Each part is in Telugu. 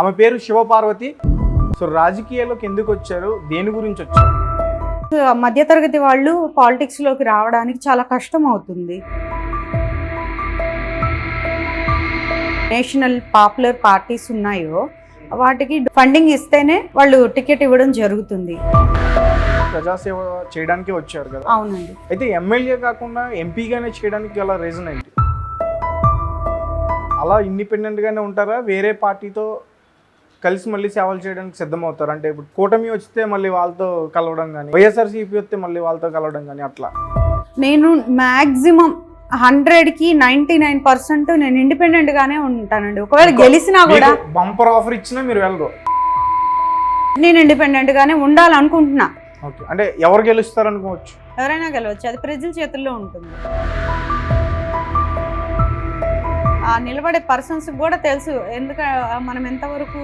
ఆమె పేరు శివపార్వతి. సో రాజకీయాల్లోకి ఎందుకు వచ్చారు, దేని గురించి వచ్చారు? మధ్యతరగతి వాళ్ళు పాలిటిక్స్లోకి రావడానికి చాలా కష్టం అవుతుంది. నేషనల్ పాపులర్ పార్టీస్ ఉన్నాయో వాటికి ఫండింగ్ ఇస్తేనే వాళ్ళు టికెట్ ఇవ్వడం జరుగుతుంది. ప్రజాసేవ చేయడానికి వచ్చారు కదా. అవునండి. అయితే ఎమ్మెల్యే కాకుండా ఎంపీగానే చేయడానికి గల రీజన్ ఏంటి? అలా ఇండిపెండెంట్గానే ఉంటారా, వేరే పార్టీతో కలిసి మళ్ళీ సేవలు చేయడానికి సిద్ధమవుతారు? అంటే ఇప్పుడు కూటమి వస్తే మళ్ళీ వాళ్ళతో కలవడం కానీ, వైఎస్ఆర్సీపీ వస్తే మళ్ళీ వాళ్ళతో కలవడం కానీ అట్లా? నేను మ్యాక్సిమం 100కి 99% నేను ఇండిపెండెంట్గానే ఉంటానండి. ఒకవేళ గెలిచినా కూడా బంపర్ ఆఫర్ ఇచ్చినా మీరు వెళ్ళరు? నేను ఇండిపెండెంట్గానే ఉండాలనుకుంటున్నా. ఓకే, అంటే ఎవరు గెలుస్తారు అనుకోవచ్చు? ఎవరైనా గెలవచ్చు, అది ప్రజల చేతుల్లో ఉంటుంది. ఆ నిలబడే పర్సన్స్ కూడా తెలుసు మనం ఎంతవరకు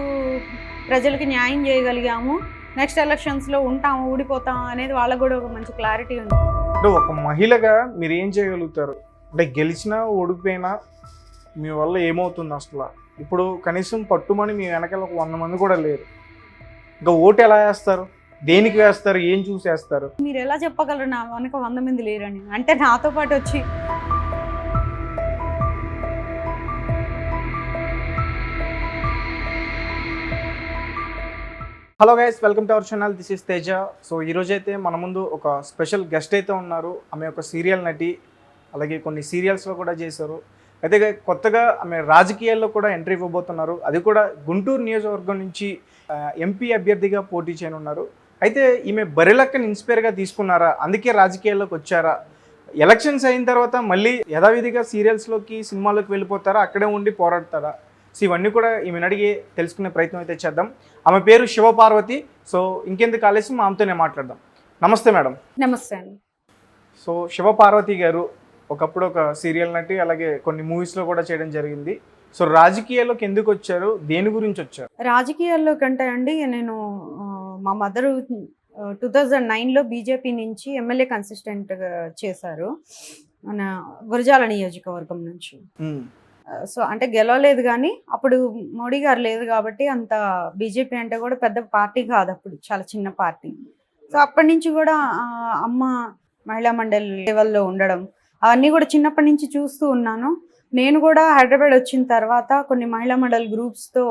ప్రజలకి న్యాయం చేయగలిగాము, నెక్స్ట్ ఎలక్షన్స్లో ఉంటాము ఊడిపోతాము అనేది వాళ్ళకు కూడా ఒక మంచి క్లారిటీ ఉంది. అంటే ఒక మహిళగా మీరు ఏం చేయగలుగుతారు? అంటే గెలిచినా ఓడిపోయినా మీ వల్ల ఏమవుతుంది అసలు? ఇప్పుడు కనీసం పట్టుమని మీ వెనకాల ఒక 100 మంది కూడా లేరు. ఇంకా ఓటు ఎలా వేస్తారు, దేనికి వేస్తారు, ఏం చూసి వేస్తారు? మీరు ఎలా చెప్పగలరు నా వెనక 100 మంది లేరని? అంటే నాతో పాటు వచ్చి hello guys, welcome to our channel. This is Teja. So ఈరోజు అయితే మన ముందు ఒక స్పెషల్ గెస్ట్ అయితే ఉన్నారు. ఆమె ఒక సీరియల్ నటి, అలాగే కొన్ని సీరియల్స్లో కూడా చేశారు. అయితే కొత్తగా ఆమె రాజకీయాల్లో కూడా ఎంట్రీ ఇవ్వబోతున్నారు. అది కూడా గుంటూరు నియోజకవర్గం నుంచి ఎంపీ అభ్యర్థిగా పోటీ చేయనున్నారు. అయితే ఈమె బరిలక్కని ఇన్స్పైర్గా తీసుకున్నారా, అందుకే రాజకీయాల్లోకి వచ్చారా? ఎలక్షన్స్ అయిన తర్వాత మళ్ళీ యథావిధిగా సీరియల్స్లోకి, సినిమాల్లోకి వెళ్ళిపోతారా, అక్కడే ఉండి పోరాడతారా? సో ఇవన్నీ కూడా ఈమెను అడిగి తెలుసుకునే ప్రయత్నం అయితే చేద్దాం. ఆమె పేరు శివపార్వతి. సో ఇంకెందుకు ఆలస్యం, ఆమెతోనే మాట్లాడదాం. నమస్తే మేడం. నమస్తే అండి. సో శివపార్వతి గారు ఒకప్పుడు ఒక సీరియల్ నటి, అలాగే కొన్ని మూవీస్లో కూడా చేయడం జరిగింది. సో రాజకీయాల్లోకి ఎందుకు వచ్చారు, దేని గురించి వచ్చారు? రాజకీయాల్లో కంటే అండి, నేను మా మదరు 2009లో బీజేపీ నుంచి ఎమ్మెల్యే కన్సిస్టెంట్గా చేశారు, మన గురజాల నియోజకవర్గం నుంచి. సో అంటే గెలవలేదు, కానీ అప్పుడు మోడీ గారు లేదు కాబట్టి అంత బీజేపీ అంటే కూడా పెద్ద పార్టీ కాదు, అప్పుడు చాలా చిన్న పార్టీ. సో అప్పటి నుంచి కూడా అమ్మ మహిళా మండలి లెవెల్లో ఉండడం అవన్నీ కూడా చిన్నప్పటి నుంచి చూస్తూ ఉన్నాను. నేను కూడా హైదరాబాద్ వచ్చిన తర్వాత కొన్ని మహిళా మండలి గ్రూప్స్తో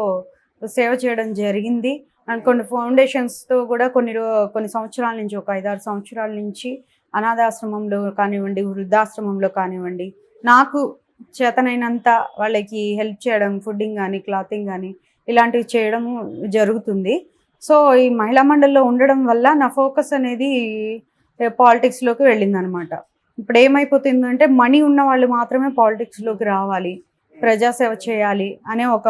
సేవ చేయడం జరిగింది. అండ్ కొన్ని ఫౌండేషన్స్తో కూడా కొన్ని సంవత్సరాల నుంచి, ఒక 5-6 సంవత్సరాల నుంచి అనాథాశ్రమంలో కానివ్వండి, వృద్ధాశ్రమంలో కానివ్వండి, నాకు చేతనైనంత వాళ్ళకి హెల్ప్ చేయడం, ఫుడ్డింగ్ కానీ, క్లాతింగ్ కానీ ఇలాంటివి చేయడం జరుగుతుంది. సో ఈ మహిళా మండలిలో ఉండడం వల్ల నా ఫోకస్ అనేది పాలిటిక్స్లోకి వెళ్ళిందనమాట. ఇప్పుడు ఏమైపోతుందంటే, మనీ ఉన్న వాళ్ళు మాత్రమే పాలిటిక్స్లోకి రావాలి, ప్రజాసేవ చేయాలి అనే ఒక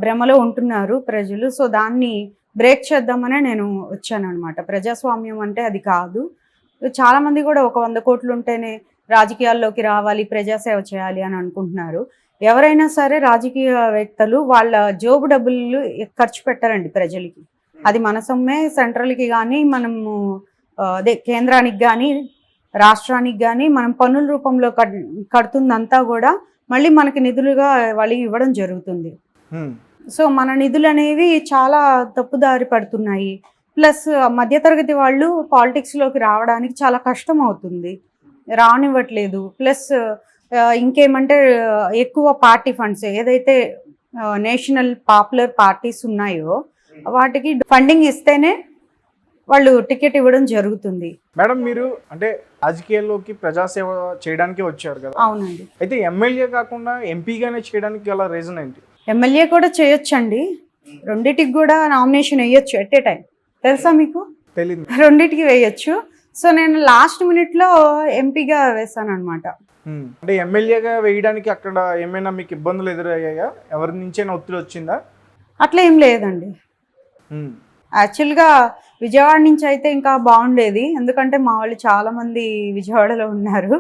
భ్రమలో ఉంటున్నారు ప్రజలు. సో దాన్ని బ్రేక్ చేద్దామనే నేను వచ్చాను అనమాట. ప్రజాస్వామ్యం అంటే అది కాదు. చాలామంది కూడా ఒక 100 కోట్లు ఉంటేనే రాజకీయాల్లోకి రావాలి, ప్రజాసేవ చేయాలి అని అనుకుంటున్నారు. ఎవరైనా సరే రాజకీయవేత్తలు వాళ్ళ జోబు డబ్బులు ఖర్చు పెట్టారండి ప్రజలకి. అది మన సొమ్మే. సెంట్రల్కి కానీ, మనము అదే కేంద్రానికి కానీ, రాష్ట్రానికి కానీ మనం పన్నుల రూపంలో కడుతుందంతా కూడా మళ్ళీ మనకి నిధులుగా వాళ్ళు ఇవ్వడం జరుగుతుంది. సో మన నిధులు అనేవి చాలా తప్పుదారి పడుతున్నాయి. ప్లస్ మధ్యతరగతి వాళ్ళు పాలిటిక్స్లోకి రావడానికి చాలా కష్టం అవుతుంది, రానివ్వట్లేదు. ప్లస్ ఇంకేమంటే, ఎక్కువ పార్టీ ఫండ్స్ ఏదైతే నేషనల్ పాపులర్ పార్టీస్ ఉన్నాయో వాటికి ఫండింగ్ ఇస్తేనే వాళ్ళు టికెట్ ఇవ్వడం జరుగుతుంది. మేడం, మీరు అంటే రాజకీయాల్లోకి ప్రజాసేవ చేయడానికి వచ్చారు కదా. అవునండి. అయితే ఎమ్మెల్యే కాకుండా ఎంపీగానే చేయడానికి గల రీజన్ ఏంటి? ఎమ్మెల్యే కూడా చేయొచ్చండి, రెండిటికి కూడా నామినేషన్ వేయొచ్చు ఎట్ ఏ టైం. తెలుసా మీకు? తెలియదు. రెండిటికి వేయొచ్చు. సో నేను లాస్ట్ మినిట్లో ఎంపీగా వేసాను అనమాట. అంటే ఎమ్మెల్యేగా వేయడానికి అక్కడ ఏమైనా మీకు ఇబ్బందులు ఎదురయ్యాయా? ఎవరి నుంచైనా ఒత్తిడి వచ్చిందా? అట్లా ఏం లేదండి. యాక్చువల్గా విజయవాడ నుంచి అయితే ఇంకా బాగుండేది, ఎందుకంటే మా వాళ్ళు చాలామంది విజయవాడలో ఉన్నారు.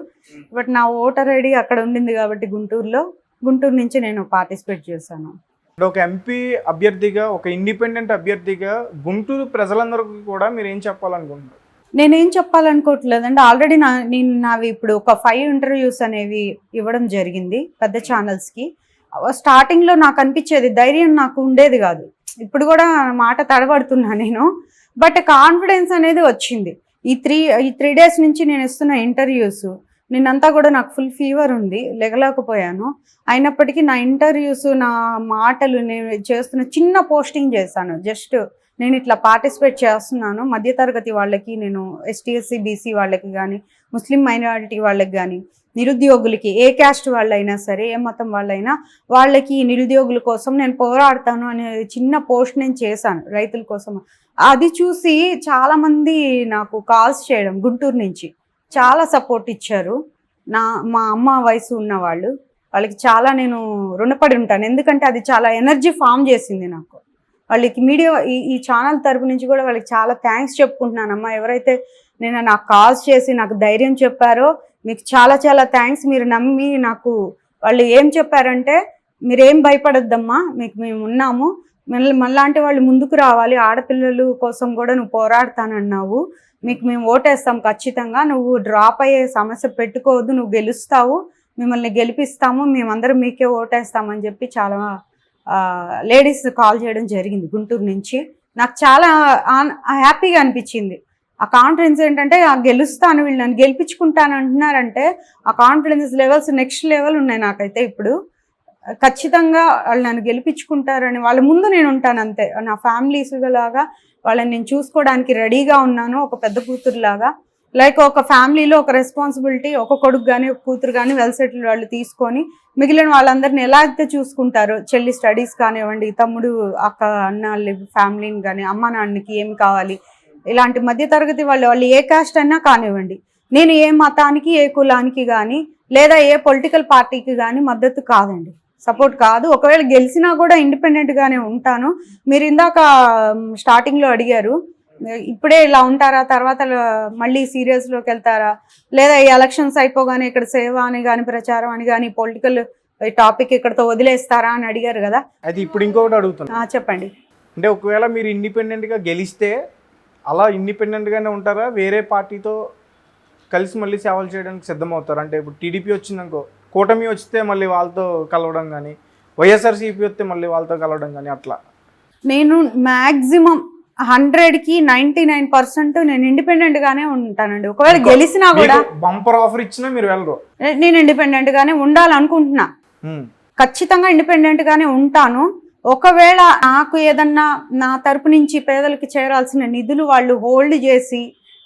బట్ నా ఓటర్ ఐడి అక్కడ ఉండింది కాబట్టి గుంటూరు నుంచి నేను పార్టిసిపేట్ చేశాను. ఒక ఎంపీ అభ్యర్థిగా, ఒక ఇండిపెండెంట్ అభ్యర్థిగా గుంటూరు ప్రజలందరికీ కూడా మీరు ఏం చెప్పాలనుకుంటున్నారు? నేనేం చెప్పాలనుకోవట్లేదండి. ఆల్రెడీ నావి ఇప్పుడు ఒక 5 ఇంటర్వ్యూస్ అనేవి ఇవ్వడం జరిగింది పెద్ద ఛానల్స్కి. స్టార్టింగ్ లో నాకు అనిపించేది, ధైర్యం నాకు ఉండేది కాదు. ఇప్పుడు కూడా మాట తడబడుతున్నా నేను, బట్ కాన్ఫిడెన్స్ అనేది వచ్చింది. ఈ త్రీ డేస్ నుంచి నేను ఇస్తున్న ఇంటర్వ్యూస్, నిన్నంతా కూడా నాకు ఫుల్ ఫీవర్ ఉంది, లెగలేకపోయాను. అయినప్పటికీ నా ఇంటర్వ్యూస్, నా మాటలు, నేను చేస్తున్న చిన్న పోస్టింగ్ చేశాను. జస్ట్ నేను ఇట్లా పార్టిసిపేట్ చేస్తున్నాను, మధ్యతరగతి వాళ్ళకి, నేను ఎస్టీఎస్సీ బీసీ వాళ్ళకి కానీ, ముస్లిం మైనారిటీ వాళ్ళకి కానీ, నిరుద్యోగులకి, ఏ క్యాస్ట్ వాళ్ళైనా సరే, ఏ మతం వాళ్ళైనా, వాళ్ళకి నిరుద్యోగుల కోసం నేను పోరాడతాను అనే చిన్న పోస్ట్ నేను చేశాను రైతుల కోసం. అది చూసి చాలామంది నాకు కాల్స్ చేయడం, గుంటూరు నుంచి చాలా సపోర్ట్ ఇచ్చారు. మా అమ్మ వయసు ఉన్న వాళ్ళకి చాలా నేను రుణపడి ఉంటాను. ఎందుకంటే అది చాలా ఎనర్జీ ఫామ్ చేసింది నాకు. వాళ్ళకి మీడియా, ఈ ఛానల్ తరపు నుంచి కూడా వాళ్ళకి చాలా థ్యాంక్స్ చెప్పుకుంటున్నానమ్మా. ఎవరైతే నాకు కాల్స్ చేసి నాకు ధైర్యం చెప్పారో మీకు చాలా చాలా థ్యాంక్స్. మీరు నమ్మి నాకు వాళ్ళు ఏం చెప్పారంటే, మీరేం భయపడొద్దమ్మా, మేము ఉన్నాము, మళ్ళాంటి వాళ్ళు ముందుకు రావాలి, ఆడపిల్లలు కోసం కూడా నువ్వు పోరాడతానన్నావు, మీకు మేము ఓటేస్తాం ఖచ్చితంగా, నువ్వు డ్రాప్ అయ్యే సమస్య పెట్టుకోవద్దు, నువ్వు గెలుస్తావు, మిమ్మల్ని గెలిపిస్తాము, మేమందరం మీకే ఓటేస్తామని చెప్పి చాలా లేడీస్ కాల్ చేయడం జరిగింది గుంటూరు నుంచి. నాకు చాలా హ్యాపీగా అనిపించింది. ఆ కాన్ఫిడెన్స్ ఏంటంటే, గెలుస్తాను, వీళ్ళు నన్ను గెలిపించుకుంటాను అంటున్నారంటే ఆ కాన్ఫిడెన్స్ లెవెల్స్ నెక్స్ట్ లెవెల్ ఉన్నాయి నాకైతే. ఇప్పుడు ఖచ్చితంగా వాళ్ళు నన్ను గెలిపించుకుంటారని వాళ్ళ ముందు నేను ఉంటాను అంతే. నా ఫ్యామిలీస్ లాగా వాళ్ళని నేను చూసుకోవడానికి రెడీగా ఉన్నాను, ఒక పెద్ద కూతురులాగా. లైక్ ఒక ఫ్యామిలీలో ఒక రెస్పాన్సిబిలిటీ, ఒక కొడుకు కానీ ఒక కూతురు కానీ వెల్ సెటిల్ వాళ్ళు తీసుకొని మిగిలిన వాళ్ళందరినీ ఎలా అయితే చూసుకుంటారో, చెల్లి స్టడీస్ కానివ్వండి, తమ్ముడు అక్క అన్న ఫ్యామిలీని కానీ, అమ్మ నాన్నకి ఏమి కావాలి, ఇలాంటి మధ్యతరగతి వాళ్ళు ఏ కాస్ట్ అయినా కానివ్వండి, నేను ఏ మతానికి, ఏ కులానికి కానీ, లేదా ఏ పొలిటికల్ పార్టీకి కానీ మద్దతు కాదండి, సపోర్ట్ కాదు. ఒకవేళ గెలిచినా కూడా ఇండిపెండెంట్గానే ఉంటాను. మీరు ఇందాక స్టార్టింగ్లో అడిగారు, ఇప్పుడే ఇలా ఉంటారా, తర్వాత మళ్ళీ సీరియస్లోకి వెళ్తారా, లేదా ఈ ఎలక్షన్స్ అయిపోగానే ఇక్కడ సేవ అని కానీ, ప్రచారం అని కానీ, పొలిటికల్ టాపిక్ ఇక్కడతో వదిలేస్తారా అని అడిగారు కదా. అయితే ఇప్పుడు ఇంకొకటి అడుగుతున్నా, చెప్పండి. అంటే ఒకవేళ మీరు ఇండిపెండెంట్గా గెలిస్తే అలా ఇండిపెండెంట్గానే ఉంటారా, వేరే పార్టీతో కలిసి మళ్ళీ సేవలు చేయడానికి సిద్ధమవుతారు? అంటే ఇప్పుడు టీడీపీ వచ్చిందనుకో, కూటమి వస్తే మళ్ళీ వాళ్ళతో కలవడం కానీ, వైఎస్ఆర్సీపీ వస్తే మళ్ళీ వాళ్ళతో కలవడం కానీ, అట్లా. నేను మ్యాక్సిమం 100కి 99% నేను ఇండిపెండెంట్ గానే ఉంటానండి. ఒకవేళ గెలిచినా కూడా, బంపర్ ఆఫర్ ఇచ్చినా మీరు వెళ్ళరు? నేను ఇండిపెండెంట్ గానే ఉండాలనుకుంటున్నా, ఖచ్చితంగా ఇండిపెండెంట్ గానే ఉంటాను. ఒకవేళ నాకు ఏదన్నా నా తరపు నుంచి పేదలకి చేరాల్సిన నిధులు వాళ్ళు హోల్డ్ చేసి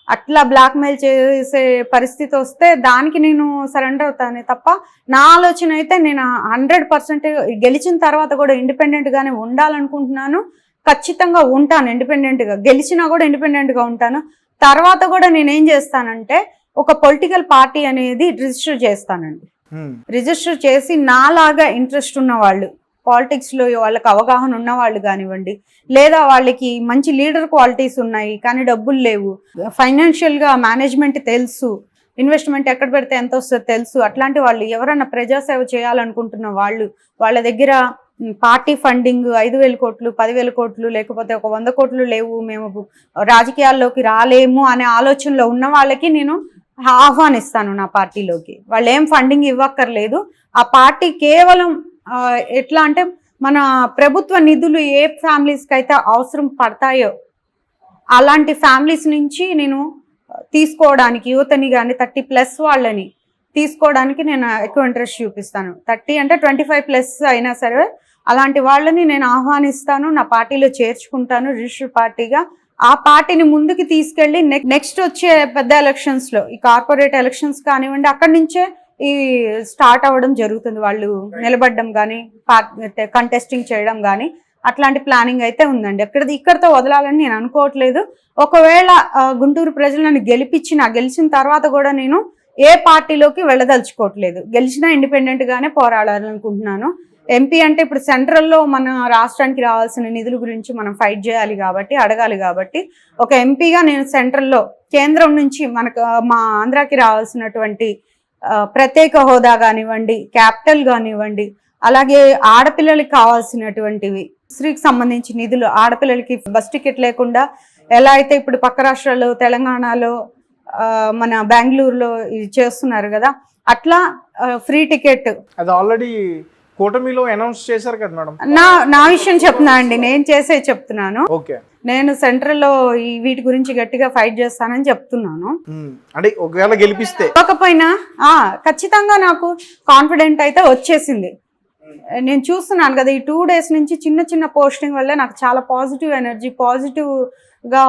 అట్లా బ్లాక్మెయిల్ చేసే పరిస్థితి వస్తే దానికి నేను సరెండర్ అవుతానే తప్ప, నా ఆలోచన అయితే నేను 100% గెలిచిన తర్వాత కూడా ఇండిపెండెంట్ గానే ఉండాలనుకుంటున్నాను. ఖచ్చితంగా ఉంటాను ఇండిపెండెంట్గా, గెలిచినా కూడా ఇండిపెండెంట్గా ఉంటాను. తర్వాత కూడా నేనేం చేస్తానంటే, ఒక పొలిటికల్ పార్టీ అనేది రిజిస్టర్ చేస్తానండి. రిజిస్టర్ చేసి నాలాగా ఇంట్రెస్ట్ ఉన్న వాళ్ళు, పాలిటిక్స్లో వాళ్ళకి అవగాహన ఉన్న వాళ్ళు కానివ్వండి, లేదా వాళ్ళకి మంచి లీడర్ క్వాలిటీస్ ఉన్నాయి కానీ డబ్బులు లేవు, ఫైనాన్షియల్గా మేనేజ్మెంట్ తెలుసు, ఇన్వెస్ట్మెంట్ ఎక్కడ పెడితే ఎంత వస్తుందో తెలుసు, అట్లాంటి వాళ్ళు ఎవరన్నా ప్రజాసేవ చేయాలనుకుంటున్న వాళ్ళు, వాళ్ళ దగ్గర పార్టీ ఫండింగ్ 5,000 కోట్లు 10,000 కోట్లు లేకపోతే ఒక 100 కోట్లు లేవు, మేము రాజకీయాల్లోకి రాలేము అనే ఆలోచనలో ఉన్న వాళ్ళకి నేను ఆహ్వానిస్తాను నా పార్టీలోకి. వాళ్ళు ఏం ఫండింగ్ ఇవ్వక్కర్లేదు. ఆ పార్టీ కేవలం ఎట్లా అంటే, మన ప్రభుత్వ నిధులు ఏ ఫ్యామిలీస్కి అయితే అవసరం పడతాయో అలాంటి ఫ్యామిలీస్ నుంచి నేను తీసుకోవడానికి, యువతని కానీ 30+ వాళ్ళని తీసుకోవడానికి నేను ఎక్కువ ఇంట్రెస్ట్ చూపిస్తాను. 30 అంటే 25+ అయినా సరే అలాంటి వాళ్ళని నేను ఆహ్వానిస్తాను, నా పార్టీలో చేర్చుకుంటాను రిజిస్టర్ పార్టీగా. ఆ పార్టీని ముందుకు తీసుకెళ్ళి నెక్స్ట్ వచ్చే పెద్ద ఎలక్షన్స్లో, ఈ కార్పొరేట్ ఎలక్షన్స్ కానివ్వండి, అక్కడి నుంచే ఈ స్టార్ట్ అవ్వడం జరుగుతుంది. వాళ్ళు నిలబడడం కానీ, కంటెస్టింగ్ చేయడం కానీ, అట్లాంటి ప్లానింగ్ అయితే ఉందండి. ఇక్కడితో వదలాలని నేను అనుకోవట్లేదు. ఒకవేళ గుంటూరు ప్రజలు నన్ను గెలిచిన తర్వాత కూడా నేను ఏ పార్టీలోకి వెళ్ళదలుచుకోవట్లేదు. గెలిచినా ఇండిపెండెంట్గానే పోరాడాలనుకుంటున్నాను. ఎంపీ అంటే ఇప్పుడు సెంట్రల్లో మన రాష్ట్రానికి రావాల్సిన నిధుల గురించి మనం ఫైట్ చేయాలి కాబట్టి, అడగాలి కాబట్టి, ఒక ఎంపీగా నేను సెంట్రల్లో కేంద్రం నుంచి మా ఆంధ్రాకి రావాల్సినటువంటి ప్రత్యేక హోదా కానివ్వండి, క్యాపిటల్ కానివ్వండి, అలాగే ఆడపిల్లలకి కావాల్సినటువంటివి, స్త్రీకి సంబంధించి నిధులు, ఆడపిల్లలకి బస్ టికెట్ లేకుండా ఎలా అయితే ఇప్పుడు పక్క రాష్ట్రాల్లో, తెలంగాణలో, మన బెంగళూరులో చేస్తున్నారు కదా, అట్లా ఫ్రీ టికెట్ అది ఆల్రెడీ కూటమిలో అనౌన్స్ చేశారు కదా మేడం. నా విషయం చెప్తున్నా అండి, నేను చెప్తున్నాను. ఓకే, నేను సెంట్రల్లో ఈ వీటి గురించి గట్టిగా ఫైట్ చేస్తానని చెప్తున్నాను. అంటే ఒకవేళ గెలిపిస్తే కాకపోయినా ఖచ్చితంగా నాకు కాన్ఫిడెంట్ అయితే వచ్చేసింది. నేను చూస్తున్నాను కదా ఈ 2 days నుంచి చిన్న చిన్న పోస్టింగ్ వల్ల నాకు చాలా పాజిటివ్ ఎనర్జీ, పాజిటివ్గా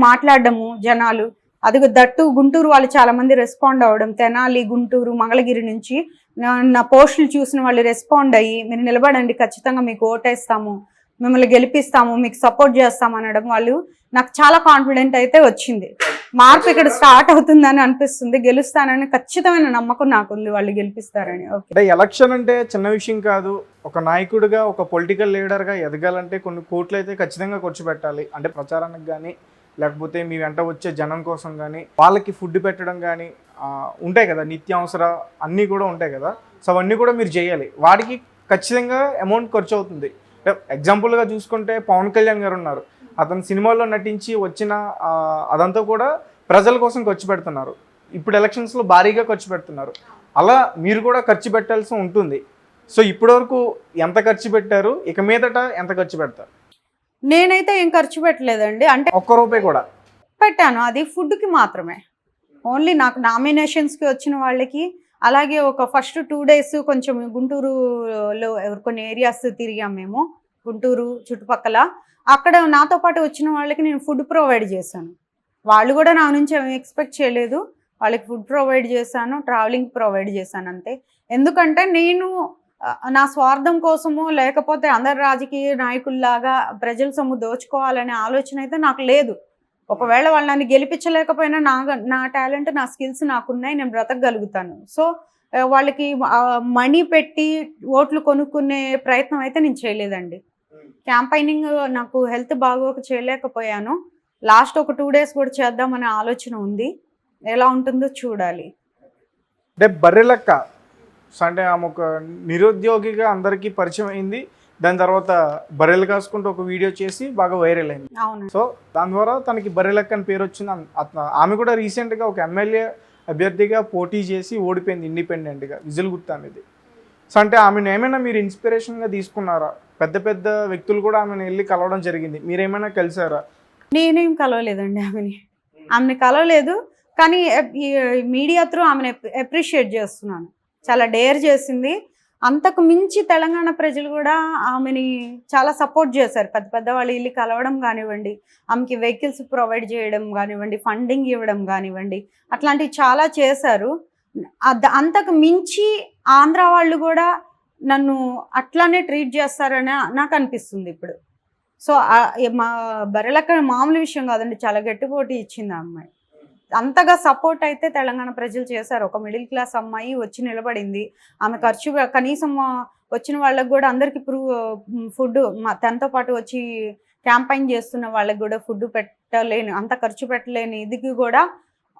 మాట్లాడడము జనాలు. అది దట్టు గుంటూరు వాళ్ళు చాలా మంది రెస్పాండ్ అవ్వడం, తెనాలి, గుంటూరు, మంగళగిరి నుంచి నా పోస్టులు చూసిన వాళ్ళు రెస్పాండ్ అయ్యి మీరు నిలబడండి, ఖచ్చితంగా మీకు ఓటేస్తాము, మిమ్మల్ని గెలిపిస్తాము, మీకు సపోర్ట్ చేస్తాము అనడం వాళ్ళు నాకు చాలా కాన్ఫిడెంట్ అయితే వచ్చింది. మార్పు ఇక్కడ స్టార్ట్ అవుతుందని అనిపిస్తుంది. గెలుస్తానని ఖచ్చితమైన నమ్మకం నాకుంది, వాళ్ళు గెలిపిస్తారని. అంటే ఎలక్షన్ అంటే చిన్న విషయం కాదు. ఒక నాయకుడిగా, ఒక పొలిటికల్ లీడర్గా ఎదగాలంటే కొన్ని కోట్లు అయితే ఖచ్చితంగా ఖర్చు పెట్టాలి. అంటే ప్రచారానికి కానీ, లేకపోతే మీ వెంట వచ్చే జనం కోసం కానీ, వాళ్ళకి ఫుడ్ పెట్టడం కానీ ఉంటాయి కదా, నిత్యావసర అన్నీ కూడా ఉంటాయి కదా. సో అవన్నీ కూడా మీరు చేయాలి. వాటికి ఖచ్చితంగా అమౌంట్ ఖర్చు అవుతుంది. ఎగ్జాంపుల్గా చూసుకుంటే పవన్ కళ్యాణ్ గారు ఉన్నారు. అతను సినిమాల్లో నటించి వచ్చిన అదంతా కూడా ప్రజల కోసం ఖర్చు పెడుతున్నారు. ఇప్పుడు ఎలక్షన్స్లో భారీగా ఖర్చు పెడుతున్నారు. అలా మీరు కూడా ఖర్చు పెట్టాల్సి ఉంటుంది. సో ఇప్పటివరకు ఎంత ఖర్చు పెట్టారు, ఇక మీదట ఎంత ఖర్చు పెడతారు? నేనైతే ఏం ఖర్చు పెట్టలేదండి. అంటే ₹1 కూడా పెట్టాను, అది ఫుడ్కి మాత్రమే. ఓన్లీ నాకు నామినేషన్స్కి వచ్చిన వాళ్ళకి, అలాగే ఒక ఫస్ట్ 2 days కొంచెం గుంటూరులో కొన్ని ఏరియాస్ తిరిగాం మేము, గుంటూరు చుట్టుపక్కల. అక్కడ నాతో పాటు వచ్చిన వాళ్ళకి నేను ఫుడ్ ప్రొవైడ్ చేశాను. వాళ్ళు కూడా నా నుంచి ఏమి ఎక్స్పెక్ట్ చేయలేదు. వాళ్ళకి ఫుడ్ ప్రొవైడ్ చేశాను, ట్రావెలింగ్ ప్రొవైడ్ చేశాను అంతే. ఎందుకంటే నేను నా స్వార్థం కోసము, లేకపోతే అందరు రాజకీయ నాయకుల్లాగా ప్రజల సొమ్ము దోచుకోవాలనే ఆలోచన అయితే నాకు లేదు. ఒకవేళ వాళ్ళు నన్ను గెలిపించలేకపోయినా నా టాలెంట్, నా స్కిల్స్ నాకున్నాయి, నేను బ్రతకగలుగుతాను. సో వాళ్ళకి మనీ పెట్టి ఓట్లు కొనుక్కునే ప్రయత్నం అయితే నేను చేయలేదండి. క్యాంపైనింగ్ నాకు హెల్త్ బాగోక చేయలేకపోయాను. లాస్ట్ ఒక 2 days కూడా చేద్దామనే ఆలోచన ఉంది. ఎలా ఉంటుందో చూడాలి. అంటే బర్రెలక్క అంటే ఆమె ఒక నిరుద్యోగిగా అందరికీ పరిచయం అయింది. దాని తర్వాత బర్రెలు కాసుకుంటూ ఒక వీడియో చేసి బాగా వైరల్ అయింది. సో దాని ద్వారా తనకి బర్రెలక్క అని పేరు వచ్చింది. ఆమె కూడా రీసెంట్గా ఒక ఎమ్మెల్యే అభ్యర్థిగా పోటీ చేసి ఓడిపోయింది ఇండిపెండెంట్గా, విజిల్ గుర్తు అనేది. సో అంటే ఆమెను ఏమైనా మీరు ఇన్స్పిరేషన్గా తీసుకున్నారా? పెద్ద పెద్ద వ్యక్తులు కూడా ఆమెను వెళ్ళి కలవడం జరిగింది, మీరేమైనా కలిసారా? నేనేం కలవలేదండి ఆమెని కలవలేదు. కానీ మీడియా త్రూ ఆమెను అప్రిషియేట్ చేస్తున్నాను. చాలా డేర్ చేసింది. అంతకు మించి తెలంగాణ ప్రజలు కూడా ఆమెని చాలా సపోర్ట్ చేశారు. పెద్ద పెద్ద వాళ్ళు వెళ్ళి కలవడం కానివ్వండి, ఆమెకి వెహికల్స్ ప్రొవైడ్ చేయడం కానివ్వండి, ఫండింగ్ ఇవ్వడం కానివ్వండి, అట్లాంటివి చాలా చేశారు. అంతకు మించి ఆంధ్ర వాళ్ళు కూడా నన్ను అట్లానే ట్రీట్ చేస్తారని నాకు అనిపిస్తుంది ఇప్పుడు. సో మా బర్రెలక్క మామూలు విషయం కాదండి, చాలా గట్టి పోటీ ఇచ్చింది ఆ అమ్మాయి. అంతగా సపోర్ట్ అయితే తెలంగాణ ప్రజలు చేశారు. ఒక మిడిల్ క్లాస్ అమ్మాయి వచ్చి నిలబడింది. ఆమె ఖర్చు కనీసం వచ్చిన వాళ్ళకి కూడా అందరికీ ఫుడ్, తనతో పాటు వచ్చి క్యాంపైన్ చేస్తున్న వాళ్ళకి కూడా ఫుడ్ పెట్టలేని, అంత ఖర్చు పెట్టలేని ఇదికి కూడా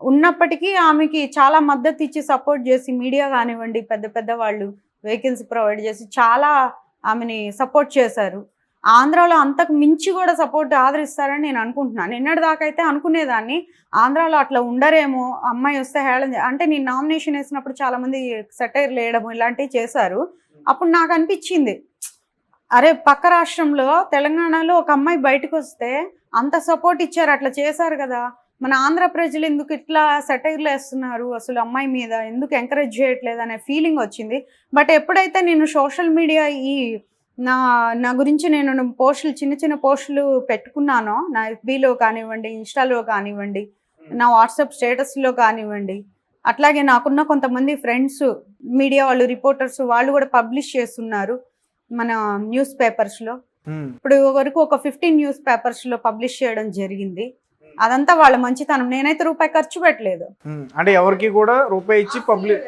ఉన్నప్పటికీ ఆమెకి చాలా మద్దతు ఇచ్చి సపోర్ట్ చేసి, మీడియా కానివ్వండి, పెద్ద పెద్ద వాళ్ళు వెహికల్స్ ప్రొవైడ్ చేసి చాలా ఆమెని సపోర్ట్ చేశారు. ఆంధ్రాలో అంతకు మించి కూడా సపోర్ట్ ఆదరిస్తారని నేను అనుకుంటున్నాను. నిన్నటిదాకా అయితే అనుకునేదాన్ని ఆంధ్రాలో అట్లా ఉండరేమో, అమ్మాయి వస్తే హేళన అంటే నేను నామినేషన్ వేసినప్పుడు చాలామంది సెటైర్ లేయడం ఇలాంటివి చేశారు. అప్పుడు నాకు అనిపించింది, అరే పక్క రాష్ట్రంలో తెలంగాణలో ఒక అమ్మాయి బయటకు వస్తే అంత సపోర్ట్ ఇచ్చారు, అట్లా చేశారు కదా, మన ఆంధ్ర ప్రజలు ఎందుకు ఇట్లా సెటైర్లు వేస్తున్నారు, అసలు అమ్మాయి మీద ఎందుకు ఎంకరేజ్ చేయట్లేదు అనే ఫీలింగ్ వచ్చింది. బట్ ఎప్పుడైతే నేను సోషల్ మీడియా నా గురించి నేను చిన్న చిన్న పోస్టులు పెట్టుకున్నానో, నా FBలో కానివ్వండి, ఇన్స్టాలో కానివ్వండి, నా వాట్సాప్ స్టేటస్లో కానివ్వండి, అట్లాగే నాకున్న కొంతమంది ఫ్రెండ్స్ మీడియా వాళ్ళు, రిపోర్టర్స్ వాళ్ళు కూడా పబ్లిష్ చేస్తున్నారు మన న్యూస్ పేపర్స్లో. ఇప్పుడు వరకు ఒక 15 న్యూస్ పేపర్స్లో పబ్లిష్ చేయడం జరిగింది. అదంతా వాళ్ళ మంచితనం. నేనైతే రూపాయి ఖర్చు పెట్టలేదు. అంటే ఎవరికి కూడా రూపాయి ఇచ్చి పబ్లిక్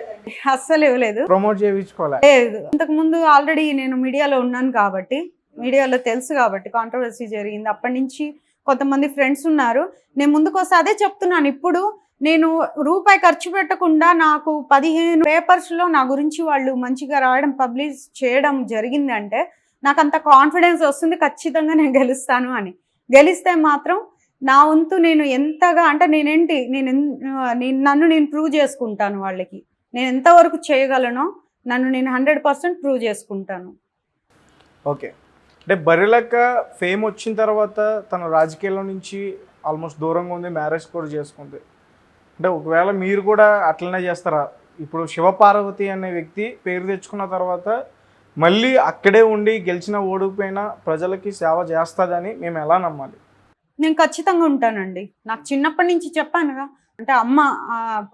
అస్సలు ఇవ్వలేదు, ప్రమోట్ చేయించుకోలేదు. ఇంతకు ముందు ఆల్రెడీ నేను మీడియాలో ఉన్నాను కాబట్టి, మీడియాలో తెలుసు కాబట్టి కాంట్రవర్సీ జరిగింది. అప్పటి నుంచి కొంతమంది ఫ్రెండ్స్ ఉన్నారు. నేను ముందుకు వస్తే అదే చెప్తున్నాను. ఇప్పుడు నేను రూపాయి ఖర్చు పెట్టకుండా నాకు 15 పేపర్స్లో నా గురించి వాళ్ళు మంచిగా రాయడం, పబ్లిష్ చేయడం జరిగింది అంటే నాకు అంత కాన్ఫిడెన్స్ వస్తుంది, ఖచ్చితంగా నేను గెలుస్తాను అని. గెలిస్తే మాత్రం నా వంతు నేను ఎంతగా అంటే నన్ను నేను ప్రూవ్ చేసుకుంటాను వాళ్ళకి. నేను ఎంతవరకు చేయగలనో నన్ను నేను 100% ప్రూవ్ చేసుకుంటాను. ఓకే. అంటే బర్రెలక్క ఫేమ్ వచ్చిన తర్వాత తన రాజకీయాల నుంచి ఆల్మోస్ట్ దూరంగా ఉంది, మ్యారేజ్ కూడా చేసుకుంది. అంటే ఒకవేళ మీరు కూడా అట్లనే చేస్తారా? ఇప్పుడు శివపార్వతి అనే వ్యక్తి పేరు తెచ్చుకున్న తర్వాత మళ్ళీ అక్కడే ఉండి గెలిచినా ఓడిపోయినా ప్రజలకి సేవ చేస్తుందని మేము ఎలా నమ్మాలి? నేను ఖచ్చితంగా ఉంటానండి. నాకు చిన్నప్పటి నుంచి చెప్పానుగా, అంటే అమ్మ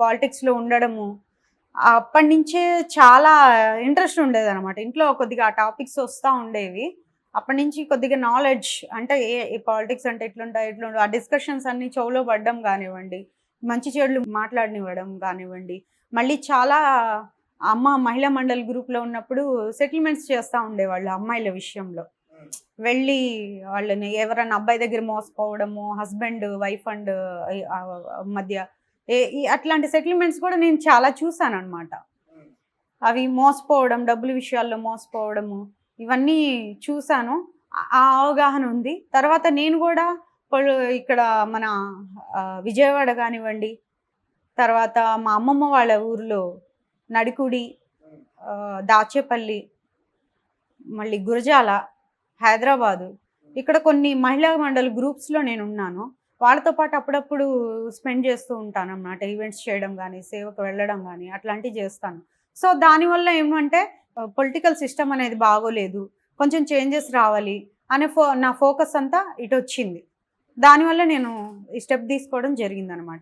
పాలిటిక్స్‌లో ఉండడము, అప్పటి నుంచే చాలా ఇంట్రెస్ట్ ఉండేదనమాట. ఇంట్లో కొద్దిగా ఆ టాపిక్స్ వస్తా ఉండేవి. అప్పటి నుంచి కొద్దిగా నాలెడ్జ్, అంటే ఈ పాలిటిక్స్ అంటే ఎట్లుంటాయి, ఎట్లుండవు, ఆ డిస్కషన్స్ అన్నీ చెవులో పడడం గానివ్వండి, మంచి చెడులు మాట్లాడనివ్వడం గానివ్వండి, మళ్ళీ చాలా అమ్మ మహిళా మండలి గ్రూప్‌లో ఉన్నప్పుడు సెటిల్మెంట్స్ చేస్తా ఉండేవాళ్ళు అమ్మాయిల విషయంలో. వెళ్ళి వాళ్ళని ఎవరైనా అబ్బాయి దగ్గర మోసపోవడము, హస్బెండ్, వైఫ్ అండ్ మధ్య అట్లాంటి సెటిల్మెంట్స్ కూడా నేను చాలా చూసాననమాట. అవి మోసపోవడం, డబ్బుల విషయాల్లో మోసపోవడము, ఇవన్నీ చూసాను. ఆ అవగాహన ఉంది. తర్వాత నేను కూడా ఇక్కడ మన విజయవాడ కానివ్వండి, తర్వాత మా అమ్మమ్మ వాళ్ళ ఊరిలో నడికుడి, దాచేపల్లి, మళ్ళీ గురజాల, హైదరాబాదు, ఇక్కడ కొన్ని మహిళా మండలి గ్రూప్స్‌లో నేనున్నాను. వాళ్ళతో పాటు అప్పుడప్పుడు స్పెండ్ చేస్తూ ఉంటానన్నమాట. ఈవెంట్స్ చేయడం గానీ, సేవకు వెళ్ళడం గానీ అట్లాంటివి చేస్తాను. సో, దానివల్ల ఏమంటే పొలిటికల్ సిస్టమ్ అనేది బాగోలేదు, కొంచెం చేంజెస్ రావాలి అనే నా ఫోకస్ అంతా ఇటొచ్చింది. దానివల్ల నేను ఈ స్టెప్ తీసుకోవడం జరిగిందనమాట.